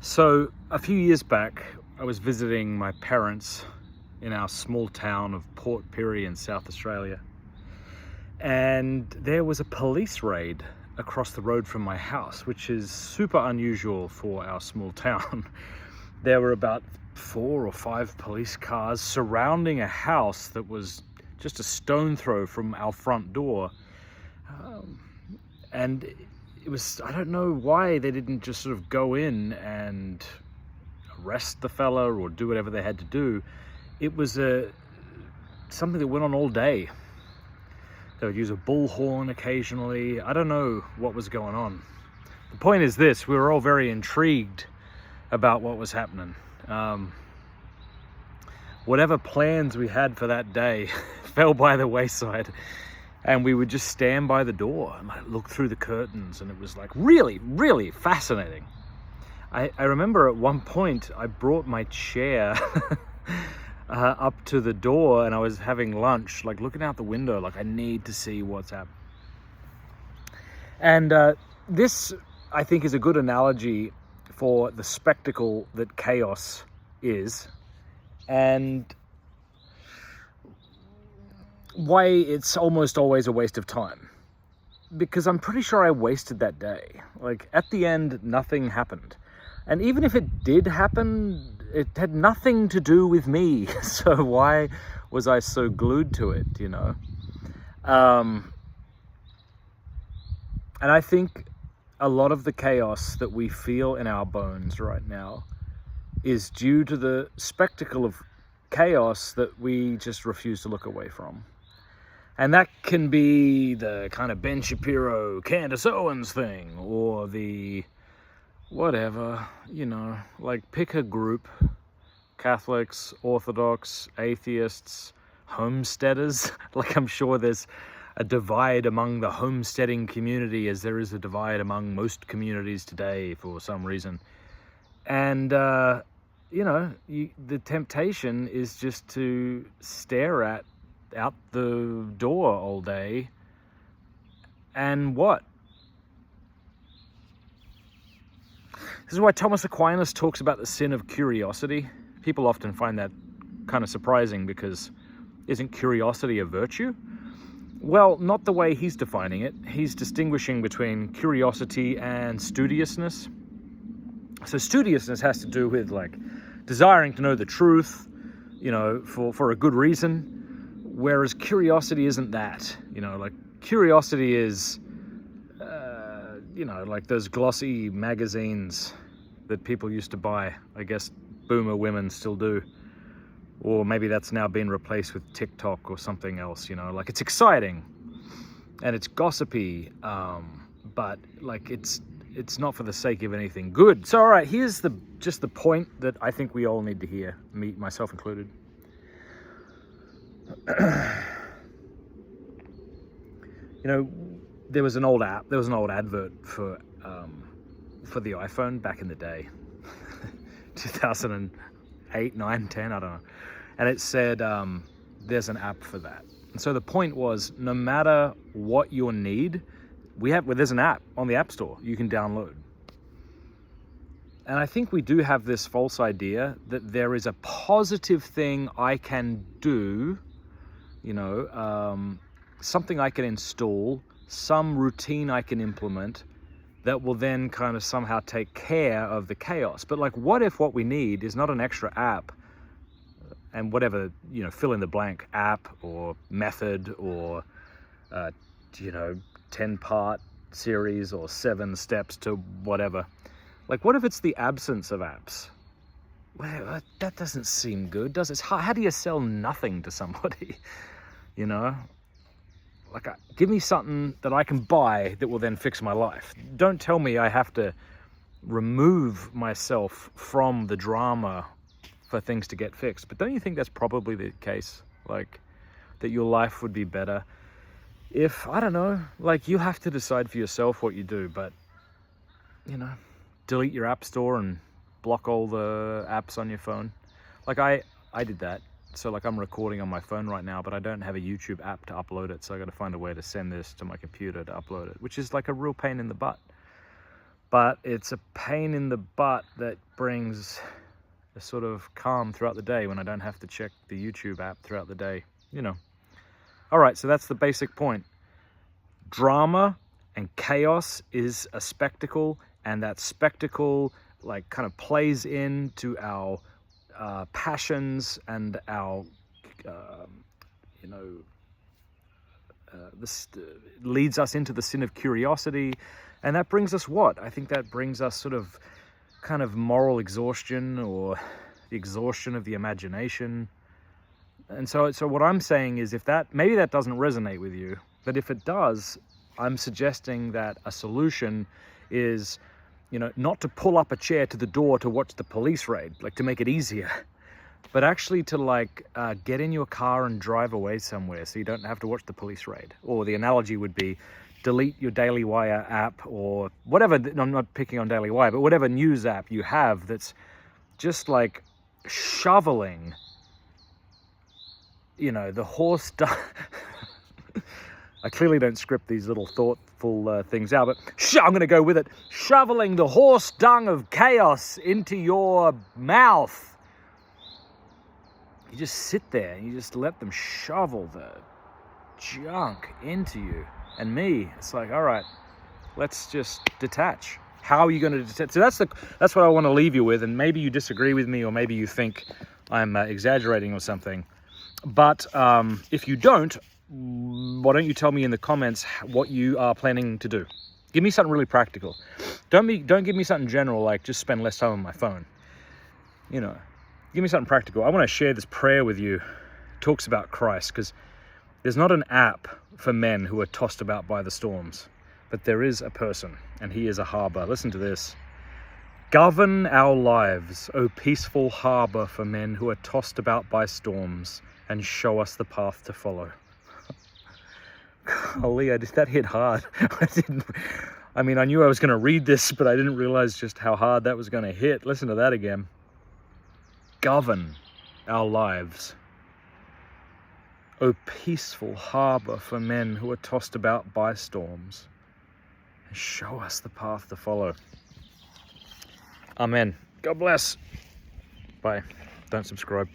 So a few years back, I was visiting my parents in our small town of Port Pirie in South Australia. And there was a police raid across the road from my house, which is super unusual for our small town. There were about 4 or 5 police cars surrounding a house that was just a stone throw from our front door. And it was, I don't know why they didn't just sort of go in and arrest the fella or do whatever they had to do. It was something that went on all day. They would use a bullhorn occasionally. I don't know what was going on. The point is this: we were all very intrigued about what was happening. Whatever plans we had for that day fell by the wayside, and we would just stand by the door and look through the curtains, and it was like really, really fascinating. I remember at one point I brought my chair up to the door, and I was having lunch, like looking out the window, like I need to see what's happening. And this, I think, is a good analogy for the spectacle that chaos is, and why it's almost always a waste of time. Because I'm pretty sure I wasted that day. Like, at the end, nothing happened. And even if it did happen, it had nothing to do with me. So why was I so glued to it, you know? And I think a lot of the chaos that we feel in our bones right now is due to the spectacle of chaos that we just refuse to look away from. And that can be the kind of Ben Shapiro, Candace Owens thing, or the whatever, you know, like pick a group: Catholics, Orthodox, atheists, homesteaders. Like, I'm sure there's a divide among the homesteading community, as there is a divide among most communities today for some reason. And, you know, the temptation is just to stare out the door all day, and what? This is why Thomas Aquinas talks about the sin of curiosity. People often find that kind of surprising, because isn't curiosity a virtue? Well, not the way he's defining it. He's distinguishing between curiosity and studiousness. So studiousness has to do with, like, desiring to know the truth, you know, for a good reason. Whereas curiosity isn't that, you know, like curiosity is, you know, like those glossy magazines that people used to buy. I guess boomer women still do. Or maybe that's now been replaced with TikTok or something else, you know, like it's exciting and it's gossipy, but like it's not for the sake of anything good. So, all right, here's just the point that I think we all need to hear, me, myself included. You know, there was an old advert for the iPhone back in the day, 2008, 9, 10, I don't know. And it said, there's an app for that. And so the point was, no matter what your need, there's an app on the App Store you can download. And I think we do have this false idea that there is a positive thing I can do, you know, something I can install, some routine I can implement that will then kind of somehow take care of the chaos. But like, what if what we need is not an extra app and whatever, you know, fill in the blank app or method or, you know, 10-part series or 7 steps to whatever. Like, what if it's the absence of apps? Well, that doesn't seem good, does it? How do you sell nothing to somebody? You know? Like, give me something that I can buy that will then fix my life. Don't tell me I have to remove myself from the drama for things to get fixed. But don't you think that's probably the case? Like, that your life would be better if, I don't know, like, you have to decide for yourself what you do, but, you know, delete your app store and block all the apps on your phone. Like, I did that. So, like, I'm recording on my phone right now, but I don't have a YouTube app to upload it, so I got to find a way to send this to my computer to upload it, which is like a real pain in the butt. but it's a pain in the butt that brings a sort of calm throughout the day when I don't have to check the YouTube app throughout the day, you know. All right, so that's the basic point. Drama and chaos is a spectacle, and that spectacle like kind of plays into our passions and our you know, this leads us into the sin of curiosity, and that brings us what? I think that brings us sort of kind of moral exhaustion, or the exhaustion of the imagination. And so what I'm saying is, if that, maybe that doesn't resonate with you, but if it does, I'm suggesting that a solution is, you know, not to pull up a chair to the door to watch the police raid, like to make it easier, but actually to like get in your car and drive away somewhere so you don't have to watch the police raid. Or the analogy would be delete your Daily Wire app, or whatever. I'm not picking on Daily Wire, but whatever news app you have that's just like shoveling, you know, the horse I clearly don't script these little thoughtful things out, but I'm going to go with it. Shoveling the horse dung of chaos into your mouth. You just sit there and you just let them shovel the junk into you. And me, it's like, all right, let's just detach. How are you going to detach? So that's what I want to leave you with. And maybe you disagree with me, or maybe you think I'm exaggerating or something. But if you don't, why don't you tell me in the comments what you are planning to do? Give me something really practical. Don't give me something general like just spend less time on my phone. You know, give me something practical. I want to share this prayer with you. It talks about Christ, because there's not an app for men who are tossed about by the storms, but there is a person, and he is a harbor. Listen to this. Govern our lives, O peaceful harbor for men who are tossed about by storms, and show us the path to follow. Golly, that hit hard. I mean, I knew I was going to read this, but I didn't realize just how hard that was going to hit. Listen to that again. Govern our lives, O peaceful harbor for men who are tossed about by storms, and show us the path to follow. Amen. God bless. Bye. Don't subscribe.